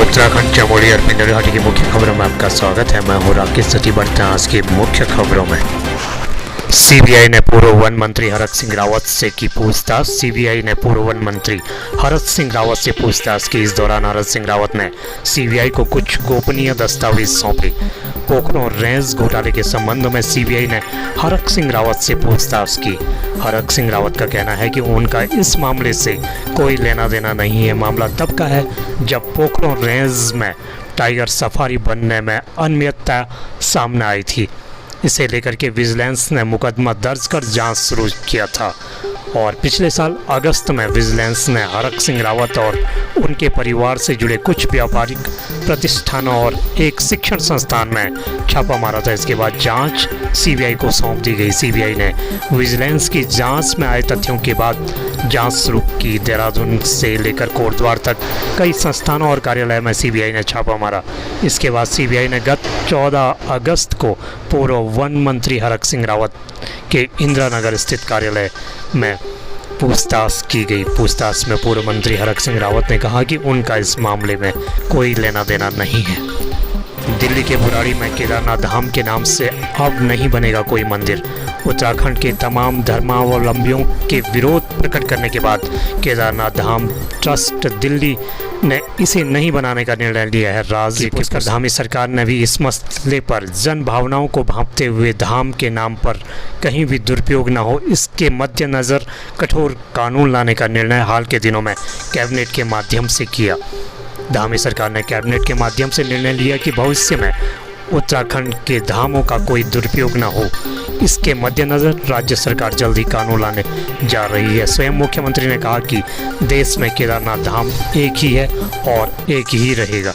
उत्तराखंड चमोली और पिंडरी घाटी की मुख्य खबरों में आपका स्वागत है। मैं हूं राकेश सती। बढ़ते हैं आज की मुख्य खबरों में। सीबीआई ने पूर्व वन मंत्री हरक सिंह रावत से की पूछताछ। सीबीआई ने पूर्व वन मंत्री हरक सिंह रावत से पूछताछ की। इस दौरान हरक सिंह रावत ने सीबीआई को कुछ गोपनीय दस्तावेज सौंपे। पोखरण रेंज घोटाले के संबंध में सीबीआई ने हरक सिंह रावत से पूछताछ की। हरक सिंह रावत का कहना है कि उनका इस मामले से कोई लेना देना नहीं है। मामला तब का है जब पोखरण रेंज में टाइगर सफारी बनने में अनियमितता सामने आई थी। इसे लेकर के विजिलेंस ने मुकदमा दर्ज कर जांच शुरू किया था और पिछले साल अगस्त में विजिलेंस ने हरक सिंह रावत और उनके परिवार से जुड़े कुछ व्यापारिक प्रतिष्ठानों और एक शिक्षण संस्थान में छापा मारा था। इसके बाद जांच सीबीआई को सौंप दी गई। सीबीआई ने विजिलेंस की जांच में आए तथ्यों के बाद जांच शुरू की। देहरादून से लेकर कोटद्वार तक कई संस्थानों और कार्यालय में सीबीआई ने छापा मारा। इसके बाद सीबीआई ने गत 14 अगस्त को पूर्व वन मंत्री हरक सिंह रावत के इंदिरानगर स्थित कार्यालय में पूछताछ की गई। पूछताछ में पूर्व मंत्री हरक सिंह रावत ने कहा कि उनका इस मामले में कोई लेना देना नहीं है। दिल्ली के बुराड़ी में केदारनाथ धाम के नाम से अब नहीं बनेगा कोई मंदिर। उत्तराखंड के तमाम धर्मावलंबियों के विरोध प्रकट करने के बाद केदारनाथ धाम ट्रस्ट दिल्ली ने इसे नहीं बनाने का निर्णय लिया है। राज्य की धामी सरकार ने भी इस मसले पर जन भावनाओं को भांपते हुए धाम के नाम पर कहीं भी दुरुपयोग न हो, इसके मद्देनज़र कठोर कानून लाने का निर्णय हाल के दिनों में कैबिनेट के माध्यम से किया। धामी सरकार ने कैबिनेट के माध्यम से निर्णय लिया कि भविष्य में उत्तराखंड के धामों का कोई दुरुपयोग न हो। इसके मद्देनज़र राज्य सरकार जल्द ही कानून लाने जा रही है। स्वयं मुख्यमंत्री ने कहा कि देश में केदारनाथ धाम एक ही है और एक ही रहेगा।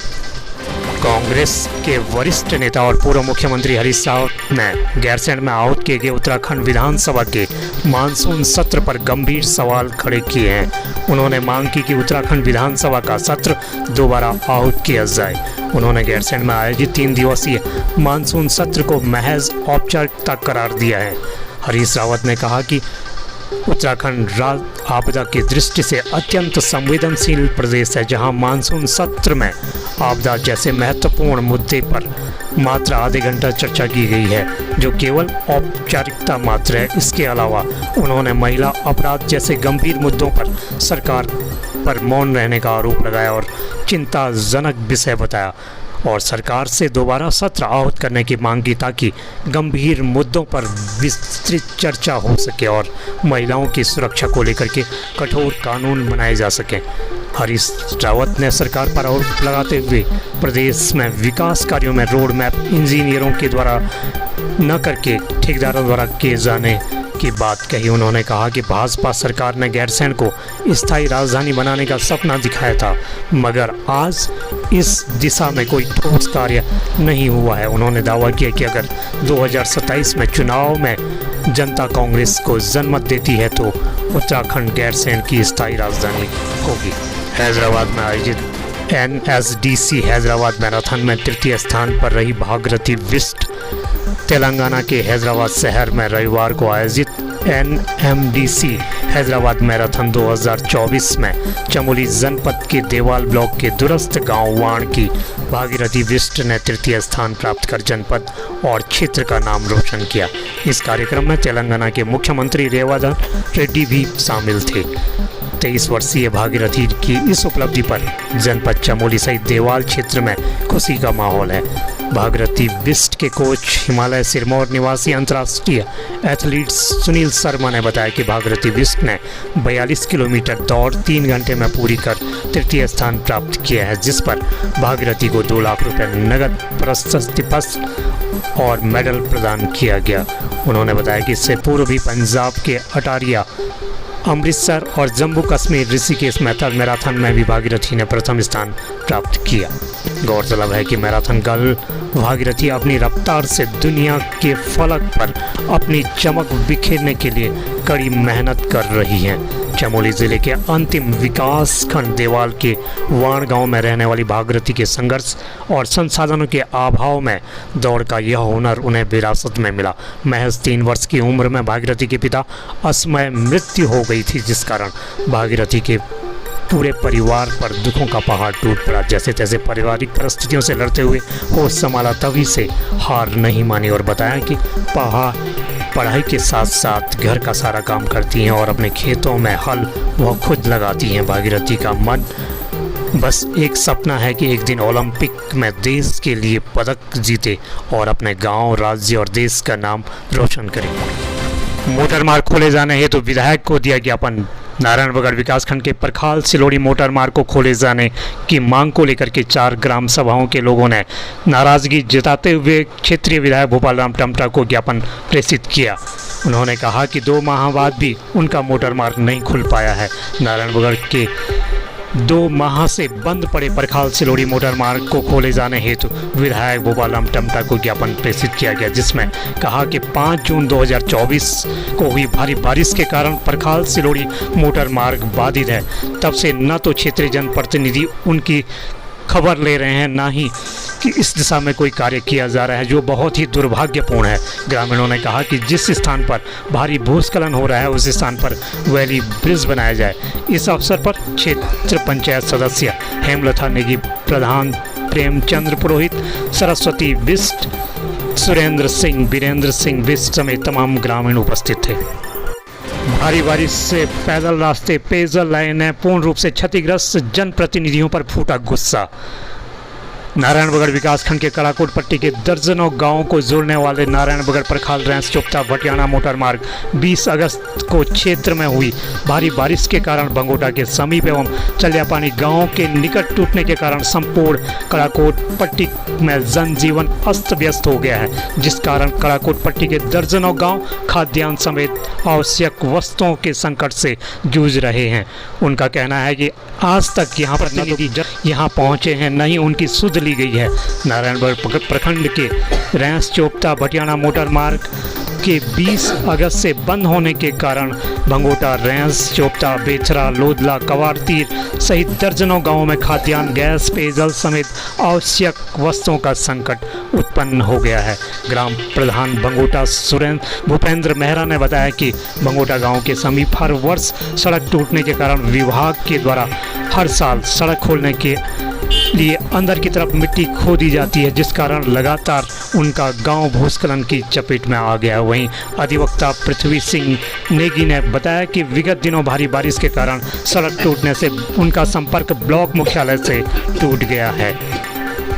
कांग्रेस के वरिष्ठ नेता और पूर्व मुख्यमंत्री हरीश रावत ने गैरसैंण में आहूत किए गए उत्तराखंड विधानसभा के मानसून सत्र पर गंभीर सवाल खड़े किए हैं। उन्होंने मांग की कि उत्तराखंड विधानसभा का सत्र दोबारा आहूत किया जाए। उन्होंने गैरसैंण में आयोजित 3 दिवसीय मानसून सत्र को महज औपचारिकता करार दिया है। हरीश रावत ने कहा कि उत्तराखंड आपदा की दृष्टि से अत्यंत संवेदनशील प्रदेश है, जहां मानसून सत्र में आपदा जैसे महत्वपूर्ण मुद्दे पर मात्र आधे घंटा चर्चा की गई है, जो केवल औपचारिकता मात्र है। इसके अलावा उन्होंने महिला अपराध जैसे गंभीर मुद्दों पर सरकार पर मौन रहने का आरोप लगाया और चिंताजनक विषय बताया और सरकार से दोबारा सत्र आहूत करने की मांग की ताकि गंभीर मुद्दों पर विस्तृत चर्चा हो सके और महिलाओं की सुरक्षा को लेकर के कठोर कानून बनाए जा सकें। हरीश रावत ने सरकार पर आरोप लगाते हुए प्रदेश में विकास कार्यों में रोड मैप इंजीनियरों के द्वारा न करके ठेकेदारों द्वारा किए जाने की बात कही। उन्होंने कहा कि भाजपा सरकार ने गैरसैंण को स्थायी राजधानी बनाने का सपना दिखाया था, मगर आज इस दिशा में कोई ठोस कार्य नहीं हुआ है। उन्होंने दावा किया कि अगर 2027 में चुनाव में जनता कांग्रेस को जनमत देती है तो उत्तराखंड गैरसैंण की स्थायी राजधानी होगी। हैदराबाद में आयोजित NSDC हैदराबाद मैराथन में तृतीय स्थान पर रही भागीरथी बिष्ट तेलंगाना के हैदराबाद शहर में रविवार को आयोजित NMDC हैदराबाद मैराथन 2024 में चमोली जनपद के देवाल ब्लॉक के दूरस्थ गांव वाण की भागीरथी बिष्ट ने तृतीय स्थान प्राप्त कर जनपद और क्षेत्र का नाम रोशन किया। इस कार्यक्रम में तेलंगाना के मुख्यमंत्री रेवंत रेड्डी भी शामिल थे। 23 वर्षीय भागीरथी की इस उपलब्धि पर जनपद चमोली सहित देवाल क्षेत्र में खुशी का माहौल है। भागीरथी बिष्ट के कोच हिमालय सिरमौर निवासी अंतर्राष्ट्रीय एथलीट सुनील शर्मा ने बताया कि भागीरथी बिष्ट ने 42 किलोमीटर दौड़ 3 घंटे में पूरी कर तृतीय स्थान प्राप्त किया है, जिस पर भागीरथी को 2 लाख रुपए नगद प्रशस्ति पत्र और मेडल प्रदान किया गया। उन्होंने बताया कि इससे पूर्व भी पंजाब के अटारिया, अमृतसर और जम्मू कश्मीर ऋषिकेश मैराथन में भी भागीरथी ने प्रथम स्थान प्राप्त किया। गौरतलब है कि मैराथन गर्ल भागीरथी अपनी रफ्तार से दुनिया के फलक पर अपनी चमक बिखेरने के लिए कड़ी मेहनत कर रही हैं। चमोली जिले के अंतिम विकास खंड देवाल के वाण गांव में रहने वाली भागीरथी के संघर्ष और संसाधनों के अभाव में दौड़ का यह हुनर उन्हें विरासत में मिला। महज 3 वर्ष की उम्र में भागीरथी के पिता असमय मृत्यु हो गई थी, जिस कारण भागीरथी के पूरे परिवार पर दुखों का पहाड़ टूट पड़ा। जैसे तैसे पारिवारिक परिस्थितियों से लड़ते हुए होश संभाला, तभी से हार नहीं मानी और बताया कि पढ़ाई के साथ साथ घर का सारा काम करती हैं और अपने खेतों में हल वह खुद लगाती हैं। भागीरथी का मन बस एक सपना है कि एक दिन ओलंपिक में देश के लिए पदक जीते और अपने गांव, राज्य और देश का नाम रोशन करें। मोटर मार्ग खोले जाने हेतु तो विधायक को दिया ज्ञापन। नारायणबगड़ विकासखंड के परखाल सिलोड़ी मोटर मार्ग को खोले जाने की मांग को लेकर के 4 ग्राम सभाओं के लोगों ने नाराजगी जताते हुए क्षेत्रीय विधायक भोपाल राम टमटा को ज्ञापन प्रेषित किया। उन्होंने कहा कि 2 माह बाद भी उनका मोटर मार्ग नहीं खुल पाया है। नारायणबगड़ के 2 माह से बंद पड़े परखाल सिलोड़ी मोटर मार्ग को खोले जाने हेतु विधायक भोपाल राम टमटा को ज्ञापन प्रेषित किया गया, जिसमें कहा कि 5 जून 2024 को हुई भारी बारिश के कारण परखाल सिलोड़ी मोटर मार्ग बाधित है। तब से न तो क्षेत्रीय जनप्रतिनिधि उनकी खबर ले रहे हैं, ना ही कि इस दिशा में कोई कार्य किया जा रहा है, जो बहुत ही दुर्भाग्यपूर्ण है। ग्रामीणों ने कहा कि जिस स्थान पर भारी भूस्खलन हो रहा है उस स्थान पर वैली ब्रिज बनाया जाए। इस अवसर पर क्षेत्र पंचायत सदस्य हेमलता नेगी, प्रधान प्रेमचंद्र पुरोहित, सरस्वती बिष्ट, सुरेंद्र सिंह, वीरेंद्र सिंह बिष्ट समेत तमाम ग्रामीण उपस्थित थे। भारी बारिश से पैदल रास्ते, पेयजल लाइनें पूर्ण रूप से क्षतिग्रस्त, जनप्रतिनिधियों पर फूटा गुस्सा। नारायणबगड़ विकासखंड के कड़ाकोट पट्टी के दर्जनों गांवों को जोड़ने वाले नारायणबगड़ परखाल रेंस चोपता भटियाना मोटर मार्ग 20 अगस्त को क्षेत्र में हुई भारी बारिश के कारण भंगोटा के समीप एवं चलियापानी गांव के निकट टूटने के कारण संपूर्ण कड़ाकोट पट्टी में जनजीवन अस्त व्यस्त हो गया है, जिस कारण कड़ाकोट पट्टी के दर्जनों गाँव खाद्यान्न समेत आवश्यक वस्तुओं के संकट से जूझ रहे हैं। उनका कहना है कि आज तक यहाँ प्रतिनिधि यहाँ पहुँचे हैं, नहीं उनकी सुध ली गई है। नारायणबगड़ प्रखंड के रेंस चोपता भटियाना मोटर मार्ग के 20 अगस्त से बंद होने के कारण भंगोटा, रेंस चोपता, बेचरा, लोदला, कवारतीर सहित दर्जनों गांवों में खाद्यान्न, गैस, पेयजल समेत आवश्यक वस्तुओं का संकट उत्पन्न हो गया है। ग्राम प्रधान भंगोटा भूपेंद्र मेहरा ने बताया कि भंगोटा गांव के समीप हर वर्ष सड़क टूटने के कारण विभाग के द्वारा हर साल सड़क खोलने के लिए अंदर की तरफ मिट्टी खोदी जाती है, जिस कारण लगातार उनका गांव भूस्खलन की चपेट में आ गया है। वहीं अधिवक्ता पृथ्वी सिंह नेगी ने बताया कि विगत दिनों भारी बारिश के कारण सड़क टूटने से उनका संपर्क ब्लॉक मुख्यालय से टूट गया है,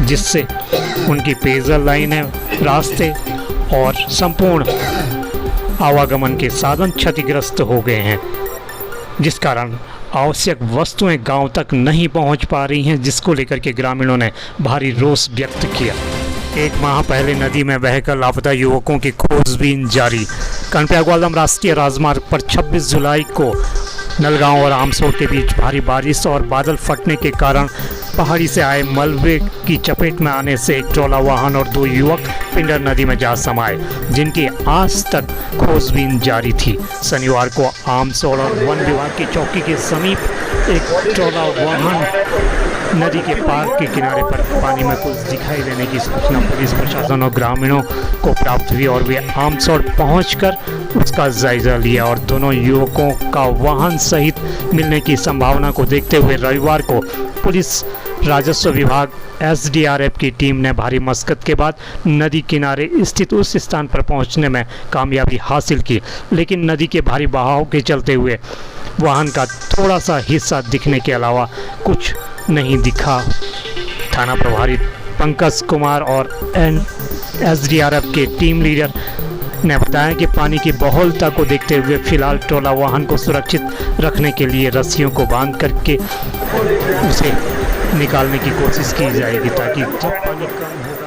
जिससे उनकी पेयजल लाइनें, रास्ते और संपूर्ण आवागमन के साधन क्षतिग्रस्त हो गए हैं, जिस कारण आवश्यक वस्तुएं गांव तक नहीं पहुंच पा रही हैं, जिसको लेकर के ग्रामीणों ने भारी रोष व्यक्त किया। 1 माह पहले नदी में बहकर लापता युवकों की खोजबीन जारी। कनपया ग्वालदम राष्ट्रीय राजमार्ग पर 26 जुलाई को नलगांव और आमसोड़ के बीच भारी बारिश और बादल फटने के कारण पहाड़ी से आए मलबे की चपेट में आने से एक ट्रोला वाहन और 2 युवक पिंडर नदी में जा समाये, जिनकी आज तक खोजबीन जारी थी। शनिवार को आमसोड़ और वन विभाग की चौकी के समीप एक ट्रोला वाहन नदी के पार के किनारे पर पानी में कुछ दिखाई देने की सूचना पुलिस प्रशासन और ग्रामीणों को प्राप्त हुई और वे आमसोड़ पहुंचकर उसका जायजा लिया और दोनों युवकों का वाहन सहित मिलने की संभावना को देखते हुए रविवार को पुलिस, राजस्व विभाग, एसडीआरएफ की टीम ने भारी मशक्कत के बाद नदी किनारे स्थित उस स्थान पर पहुंचने में कामयाबी हासिल की, लेकिन नदी के भारी बहाव के चलते हुए वाहन का थोड़ा सा हिस्सा दिखने के अलावा कुछ नहीं दिखा। थाना प्रभारी पंकज कुमार और एसडीआरएफ के टीम लीडर ने बताया कि पानी की बहुलता को देखते हुए फिलहाल ट्रोला वाहन को सुरक्षित रखने के लिए रस्सियों को बांध करके उसे निकालने की कोशिश की जाएगी, ताकि जब पानी कम हो